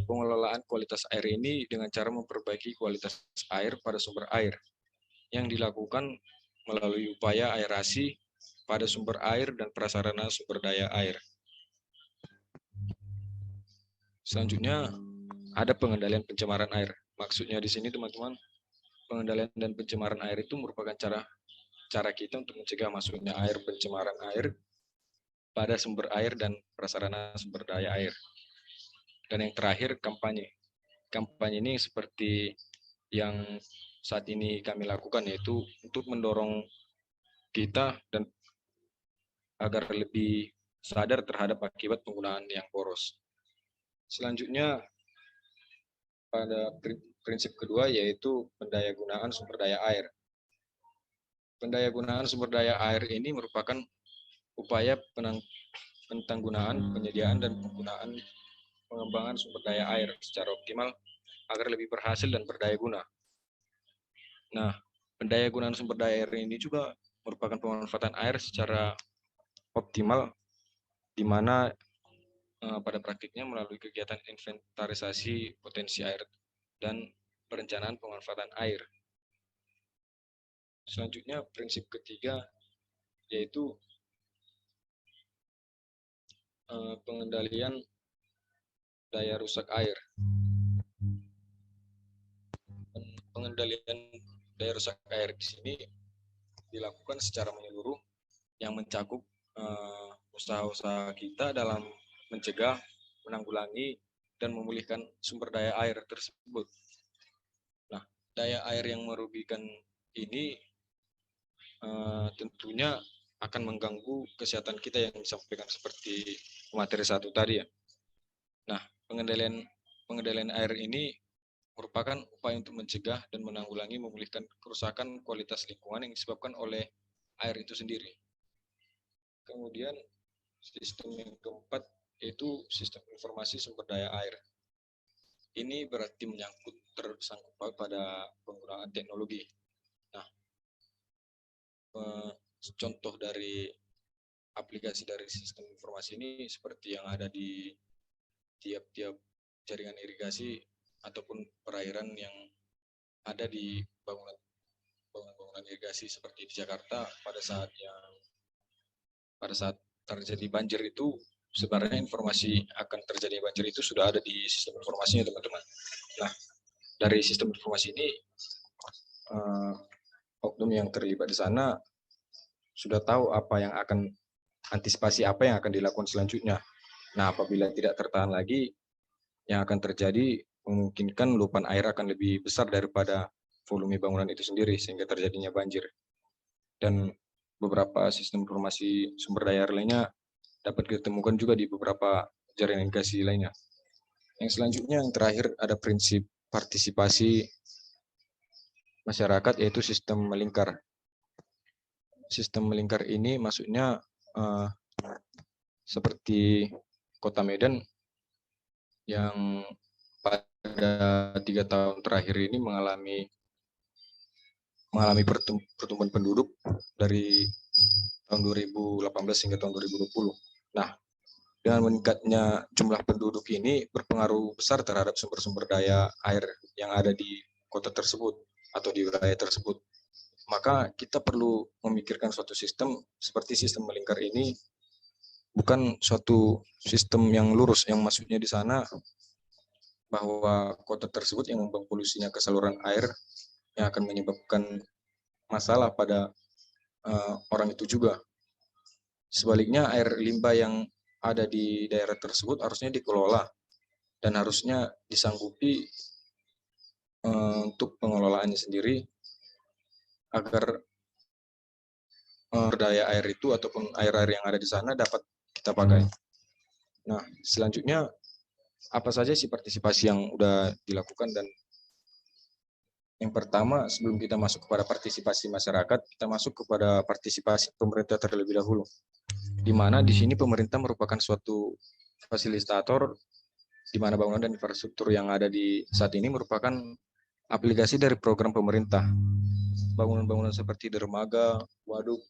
Pengelolaan kualitas air ini dengan cara memperbaiki kualitas air pada sumber air yang dilakukan melalui upaya aerasi pada sumber air dan prasarana sumber daya air. Selanjutnya ada pengendalian pencemaran air. Maksudnya di sini teman-teman, pengendalian dan pencemaran air itu merupakan cara kita untuk mencegah masuknya pencemaran air pada sumber air dan prasarana sumber daya air. Dan yang terakhir, kampanye. Kampanye ini seperti yang saat ini kami lakukan, yaitu untuk mendorong kita dan agar lebih sadar terhadap akibat penggunaan yang boros. Selanjutnya, pada prinsip kedua yaitu pendayagunaan sumber daya air. Pendayagunaan sumber daya air ini merupakan upaya penanggulangan, penyediaan dan pengembangan sumber daya air secara optimal agar lebih berhasil dan berdaya guna. Nah, pendayagunaan sumber daya air ini juga merupakan pemanfaatan air secara optimal, di mana pada praktiknya melalui kegiatan inventarisasi potensi air dan perencanaan pemanfaatan air. Selanjutnya, prinsip ketiga yaitu pengendalian daya rusak air. Pengendalian daya rusak air di sini dilakukan secara menyeluruh yang mencakup usaha-usaha kita dalam mencegah, menanggulangi, dan memulihkan sumber daya air tersebut. Nah, daya air yang merugikan ini tentunya akan mengganggu kesehatan kita yang disampaikan seperti materi 1 tadi ya. Nah, pengendalian air ini merupakan upaya untuk mencegah dan menanggulangi memulihkan kerusakan kualitas lingkungan yang disebabkan oleh air itu sendiri. Kemudian sistem yang keempat yaitu sistem informasi sumber daya air. Ini berarti tersangkut pada penggunaan teknologi. Nah, contoh dari aplikasi dari sistem informasi ini seperti yang ada di tiap-tiap jaringan irigasi ataupun perairan yang ada di bangunan irigasi seperti di Jakarta pada saat terjadi banjir itu, sebenarnya informasi akan terjadi banjir itu sudah ada di sistem informasinya teman-teman. Nah, dari sistem informasi ini oknum yang terlibat di sana sudah tahu antisipasi apa yang akan dilakukan selanjutnya. Nah, apabila tidak tertahan lagi, yang akan terjadi memungkinkan luapan air akan lebih besar daripada volume bangunan itu sendiri sehingga terjadinya banjir. Dan beberapa sistem informasi sumber daya air lainnya dapat ditemukan juga di beberapa jaringan irigasi lainnya. Yang selanjutnya yang terakhir ada prinsip partisipasi masyarakat, yaitu sistem melingkar. Sistem melingkar ini maksudnya seperti Kota Medan yang pada 3 tahun terakhir ini mengalami pertumbuhan penduduk dari tahun 2018 hingga tahun 2020. Nah, dengan meningkatnya jumlah penduduk ini berpengaruh besar terhadap sumber-sumber daya air yang ada di kota tersebut atau di wilayah tersebut. Maka kita perlu memikirkan suatu sistem seperti sistem melingkar ini, bukan suatu sistem yang lurus, yang maksudnya di sana bahwa kota tersebut yang membuang polusinya ke saluran air yang akan menyebabkan masalah pada orang itu juga. Sebaliknya air limbah yang ada di daerah tersebut harusnya dikelola dan harusnya disanggupi untuk pengelolaannya sendiri agar daya air itu ataupun air-air yang ada di sana dapat kita pakai. Nah, selanjutnya apa saja sih partisipasi yang udah dilakukan? Dan yang pertama, sebelum kita masuk kepada partisipasi masyarakat, kita masuk kepada partisipasi pemerintah terlebih dahulu. Di mana di sini pemerintah merupakan suatu fasilitator di mana bangunan dan infrastruktur yang ada di saat ini merupakan aplikasi dari program pemerintah. Bangunan-bangunan seperti dermaga, waduk,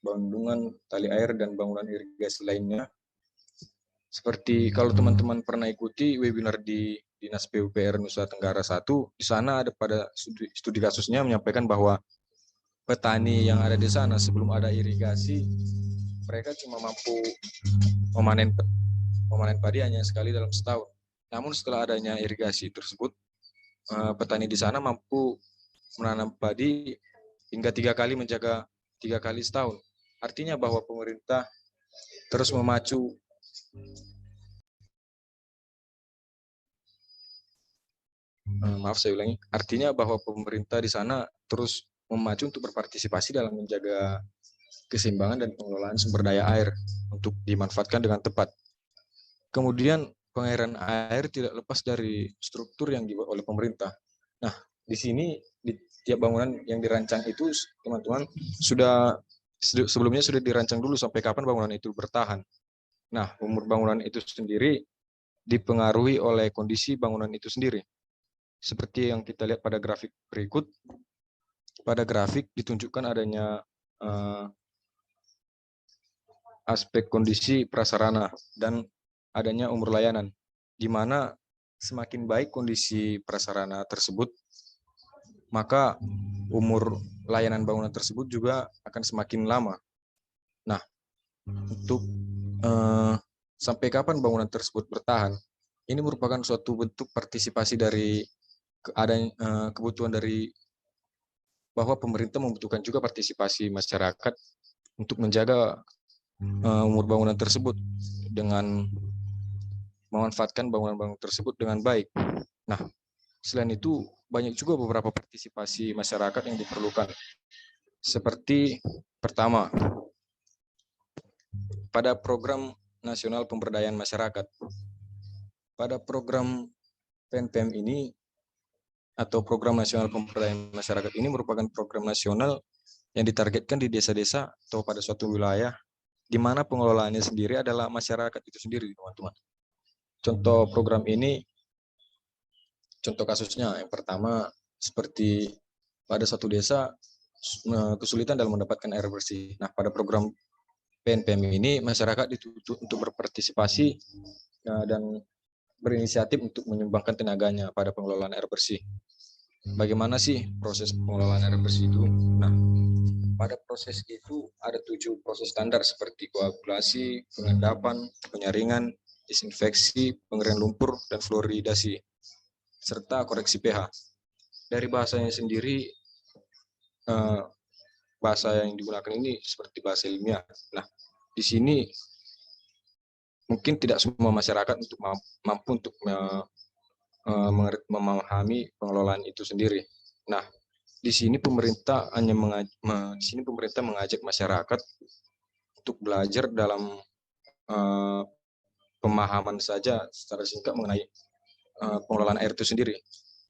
bendungan, tali air, dan bangunan irigasi lainnya. Seperti kalau teman-teman pernah ikuti webinar di Dinas PUPR Nusa Tenggara 1, di sana ada pada studi kasusnya menyampaikan bahwa petani yang ada di sana sebelum ada irigasi, mereka cuma mampu memanen padi hanya sekali dalam setahun. Namun setelah adanya irigasi tersebut, petani di sana mampu menanam padi hingga 3 kali, menjaga 3 kali setahun. Artinya bahwa pemerintah terus memacu artinya bahwa pemerintah di sana terus memacu untuk berpartisipasi dalam menjaga keseimbangan dan pengelolaan sumber daya air untuk dimanfaatkan dengan tepat. Kemudian pengairan air tidak lepas dari struktur yang dibuat oleh pemerintah. Nah, di sini di tiap bangunan yang dirancang itu, teman-teman, sebelumnya sudah dirancang dulu sampai kapan bangunan itu bertahan. Nah, umur bangunan itu sendiri dipengaruhi oleh kondisi bangunan itu sendiri. Seperti yang kita lihat pada grafik berikut, pada grafik ditunjukkan adanya aspek kondisi prasarana dan adanya umur layanan, di mana semakin baik kondisi prasarana tersebut, maka umur layanan bangunan tersebut juga akan semakin lama. Nah, untuk sampai kapan bangunan tersebut bertahan, ini merupakan suatu bentuk partisipasi dari kebutuhan dari bahwa pemerintah membutuhkan juga partisipasi masyarakat untuk menjaga umur bangunan tersebut dengan memanfaatkan bangunan-bangunan tersebut dengan baik. Nah, selain itu banyak juga beberapa partisipasi masyarakat yang diperlukan. Seperti pertama, pada program nasional pemberdayaan masyarakat. Pada program PNPM ini atau program nasional pemberdayaan masyarakat ini merupakan program nasional yang ditargetkan di desa-desa atau pada suatu wilayah di mana pengelolaannya sendiri adalah masyarakat itu sendiri, teman-teman. Contoh program ini, contoh kasusnya yang pertama seperti pada suatu desa kesulitan dalam mendapatkan air bersih. Nah, pada program PNPM ini masyarakat dituntut untuk berpartisipasi dan berinisiatif untuk menyumbangkan tenaganya pada pengelolaan air bersih. Bagaimana sih proses pengelolaan air bersih itu? Nah, pada proses itu ada 7 proses standar seperti koagulasi, pengendapan, penyaringan, disinfeksi, pengeringan lumpur, dan fluoridasi, serta koreksi pH. Dari bahasanya sendiri, bahasa yang digunakan ini seperti bahasa ilmiah. Nah, di sini mungkin tidak semua masyarakat mampu untuk memahami pengelolaan itu sendiri. Nah, di sini pemerintah di sini pemerintah mengajak masyarakat untuk belajar dalam uh, pemahaman saja secara singkat mengenai pengelolaan air itu sendiri.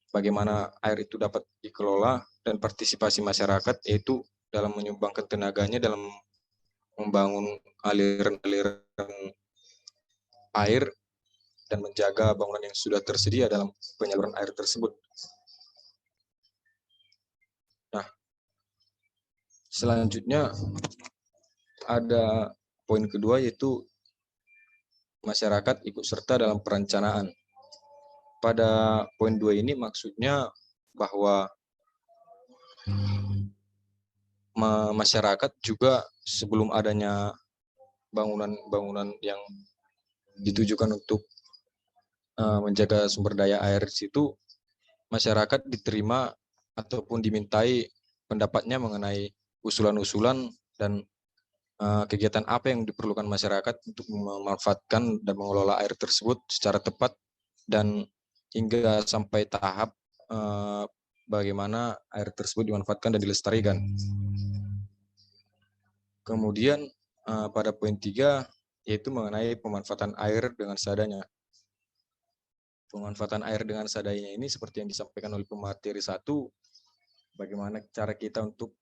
Bagaimana air itu dapat dikelola dan partisipasi masyarakat yaitu dalam menyumbangkan tenaganya dalam membangun aliran-aliran air dan menjaga bangunan yang sudah tersedia dalam penyaluran air tersebut. Nah, selanjutnya ada poin kedua yaitu masyarakat ikut serta dalam perencanaan. Pada poin 2 ini maksudnya bahwa masyarakat juga sebelum adanya bangunan-bangunan yang ditujukan untuk menjaga sumber daya air di situ, masyarakat diterima ataupun dimintai pendapatnya mengenai usulan-usulan dan kegiatan apa yang diperlukan masyarakat untuk memanfaatkan dan mengelola air tersebut secara tepat dan hingga sampai tahap bagaimana air tersebut dimanfaatkan dan dilestarikan. Kemudian pada poin 3 yaitu mengenai pemanfaatan air dengan seadanya. Pemanfaatan air dengan seadanya ini seperti yang disampaikan oleh pemateri 1, bagaimana cara kita untuk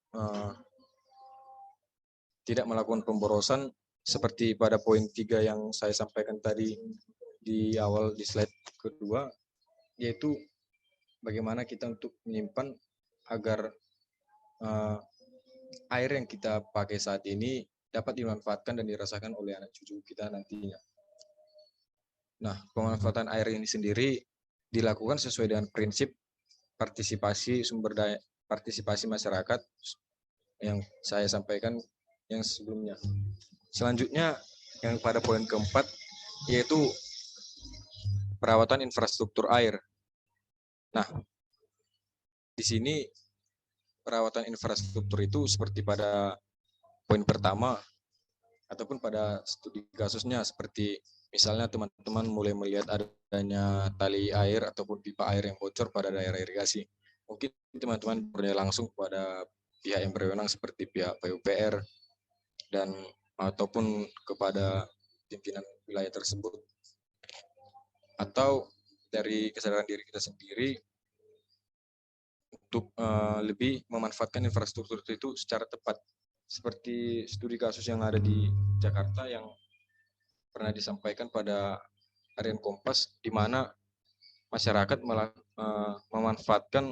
tidak melakukan pemborosan seperti pada poin 3 yang saya sampaikan tadi di awal di slide kedua, yaitu bagaimana kita untuk menyimpan agar air yang kita pakai saat ini dapat dimanfaatkan dan dirasakan oleh anak cucu kita nantinya. Nah, pemanfaatan air ini sendiri dilakukan sesuai dengan prinsip partisipasi partisipasi masyarakat yang saya sampaikan yang sebelumnya. Selanjutnya yang pada poin keempat yaitu perawatan infrastruktur air. Nah, di sini perawatan infrastruktur itu seperti pada poin pertama ataupun pada studi kasusnya, seperti misalnya teman-teman mulai melihat adanya tali air ataupun pipa air yang bocor pada daerah irigasi. Mungkin teman-teman bertanya langsung kepada pihak yang berwenang seperti pihak PUPR dan ataupun kepada pimpinan wilayah tersebut. Atau dari kesadaran diri kita sendiri untuk lebih memanfaatkan infrastruktur itu secara tepat. Seperti studi kasus yang ada di Jakarta yang pernah disampaikan pada Harian Kompas, di mana masyarakat memanfaatkan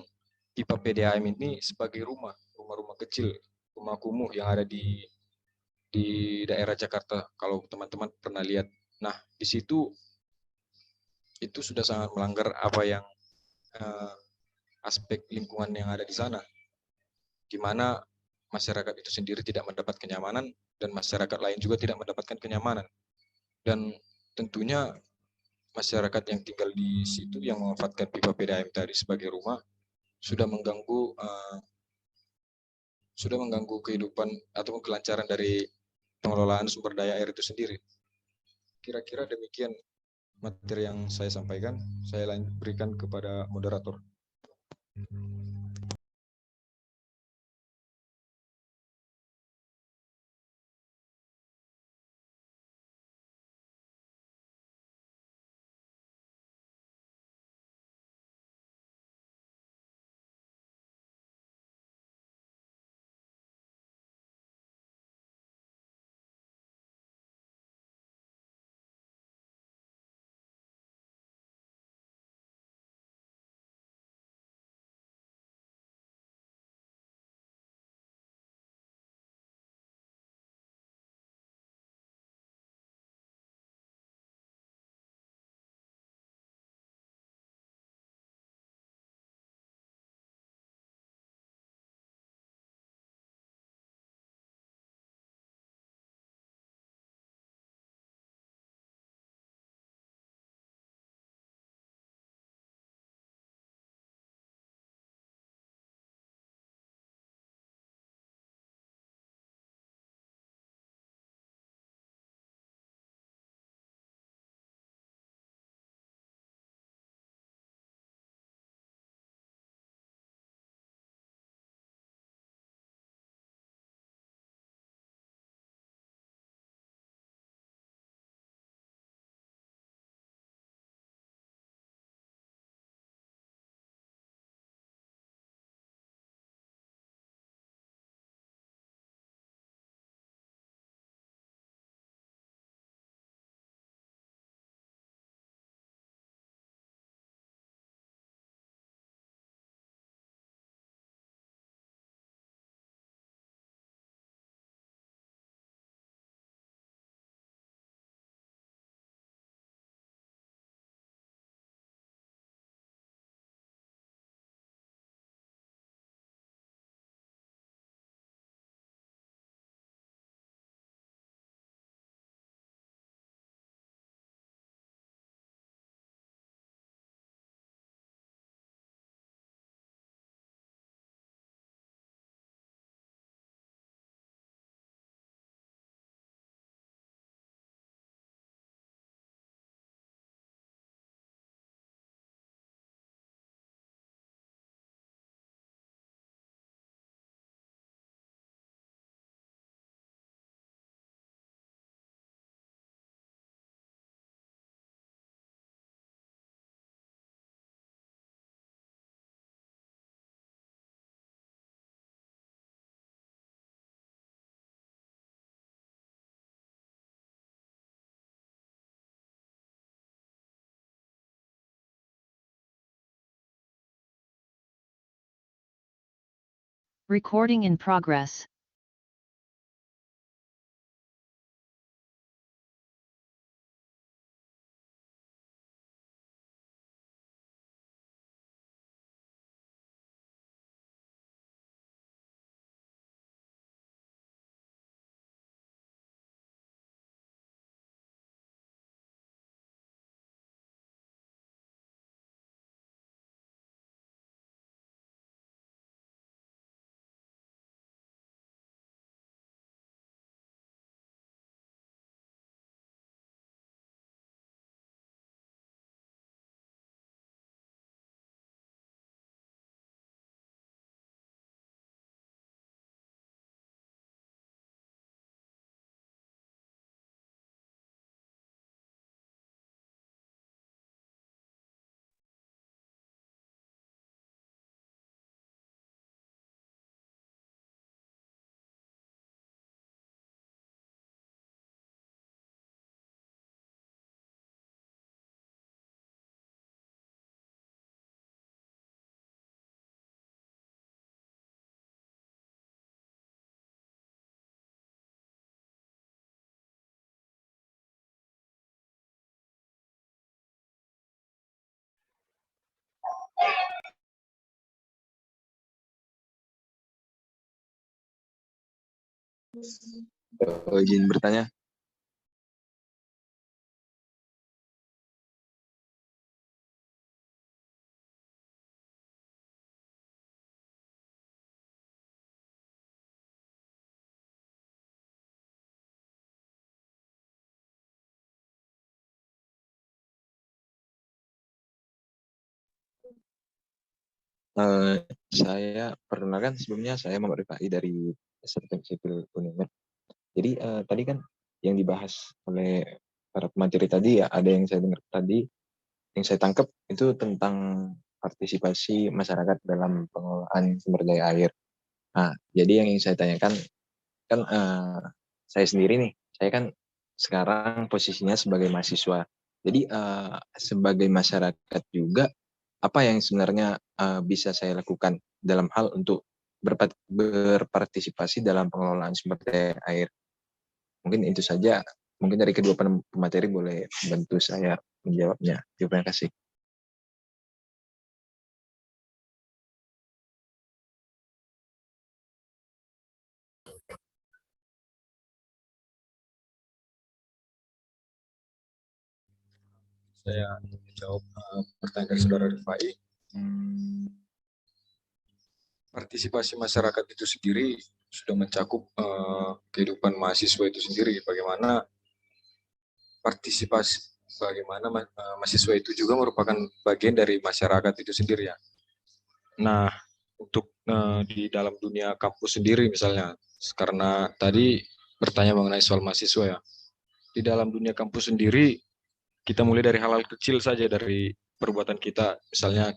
pipa PDAM ini sebagai rumah-rumah kecil, rumah kumuh yang ada di daerah Jakarta, kalau teman-teman pernah lihat. Nah, di situ itu sudah sangat melanggar apa yang aspek lingkungan yang ada di sana, di mana masyarakat itu sendiri tidak mendapat kenyamanan dan masyarakat lain juga tidak mendapatkan kenyamanan. Dan tentunya masyarakat yang tinggal di situ yang memanfaatkan pipa PDAM tadi sebagai rumah sudah mengganggu kehidupan ataupun kelancaran dari pengelolaan sumber daya air itu sendiri. Kira-kira demikian materi yang saya sampaikan. Saya berikan kepada moderator.
Recording in progress.
Izin bertanya. Saya perkenalkan, sebelumnya saya Muhammad Rifai dari Teknik Sipil Unimed. Jadi tadi kan yang dibahas oleh para pemateri tadi ya, ada yang saya dengar tadi, yang saya tangkap itu tentang partisipasi masyarakat dalam pengelolaan sumber daya air. Nah, jadi yang ingin saya tanyakan kan saya sendiri nih, saya kan sekarang posisinya sebagai mahasiswa. Jadi sebagai masyarakat juga, apa yang sebenarnya bisa saya lakukan dalam hal untuk berpartisipasi dalam pengelolaan sumber daya air? Mungkin itu saja. Mungkin dari kedua pemateri boleh bantu saya menjawabnya. Terima kasih. Saya menjawab pertanyaan dari saudara Rifai. Partisipasi masyarakat itu sendiri sudah mencakup kehidupan mahasiswa itu sendiri. Bagaimana mahasiswa itu juga merupakan bagian dari masyarakat itu sendiri ya. Nah, untuk di dalam dunia kampus sendiri misalnya, karena tadi bertanya mengenai soal mahasiswa ya. Di dalam dunia kampus sendiri, kita mulai dari hal-hal kecil saja, dari perbuatan kita. Misalnya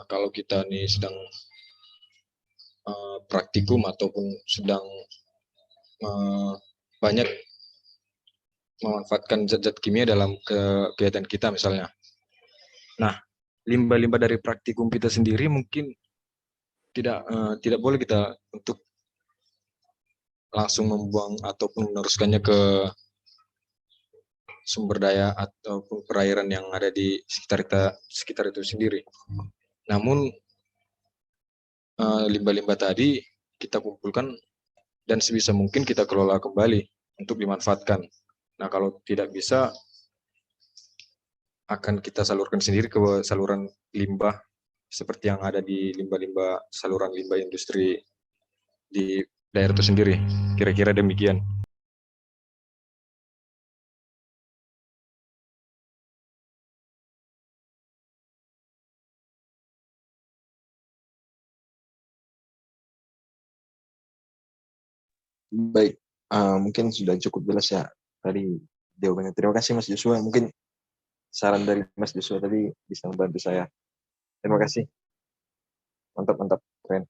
kalau kita nih sedang praktikum ataupun sedang banyak memanfaatkan zat-zat kimia dalam kegiatan kita misalnya. Nah, limbah-limbah dari praktikum kita sendiri mungkin tidak boleh kita untuk langsung membuang ataupun meneruskannya ke sumber daya ataupun perairan yang ada di sekitar itu sendiri. Namun limbah-limbah tadi kita kumpulkan dan sebisa mungkin kita kelola kembali untuk dimanfaatkan. Nah, kalau tidak bisa, akan kita salurkan sendiri ke saluran limbah seperti yang ada di limbah-limbah saluran limbah industri di daerah itu sendiri. Kira-kira demikian. Baik, mungkin sudah cukup jelas ya tadi jawabannya. Terima kasih Mas Joshua. Mungkin saran dari Mas Joshua tadi bisa membantu saya. Terima kasih. Mantap, mantap. Keren.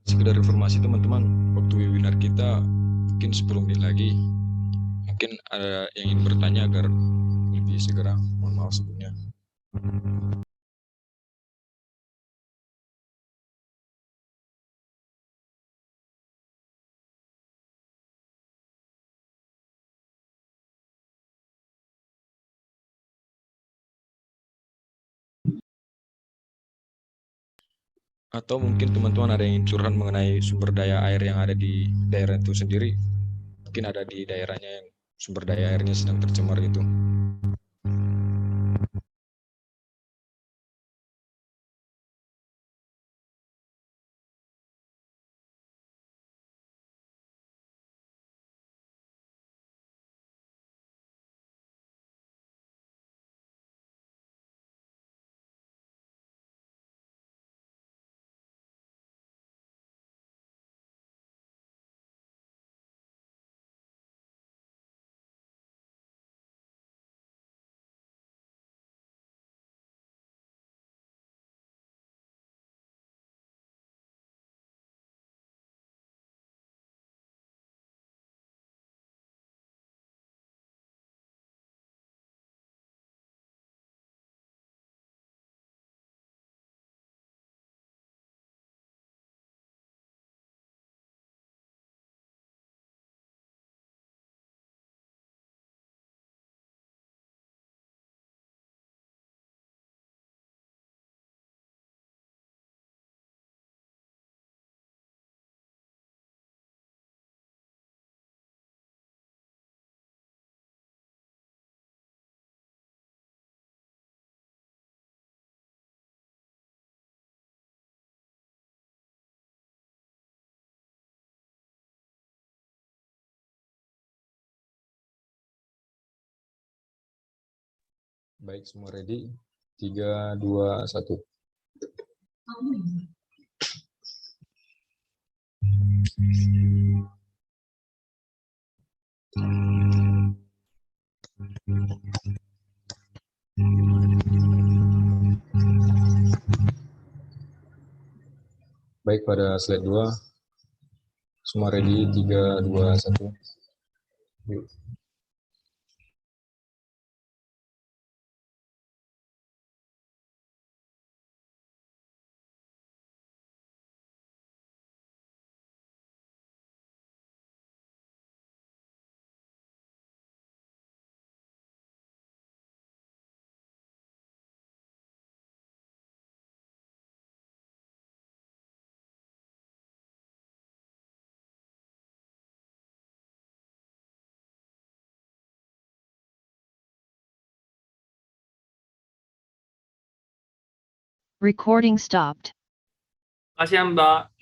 sekedar informasi teman-teman, waktu webinar kita mungkin 10 menit lagi. Mungkin ada yang ingin bertanya agar lebih segera. Mohon maaf sebelumnya. Atau mungkin teman-teman ada yang ingin curhat mengenai sumber daya air yang ada di daerah itu sendiri. Mungkin ada di daerahnya yang sumber daya airnya sedang tercemar gitu. Baik, semua ready? 3, 2, 1. Baik, pada slide 2. Semua ready? 3, 2, 1. Yuk.
Recording stopped.
Makasih ya Mbak.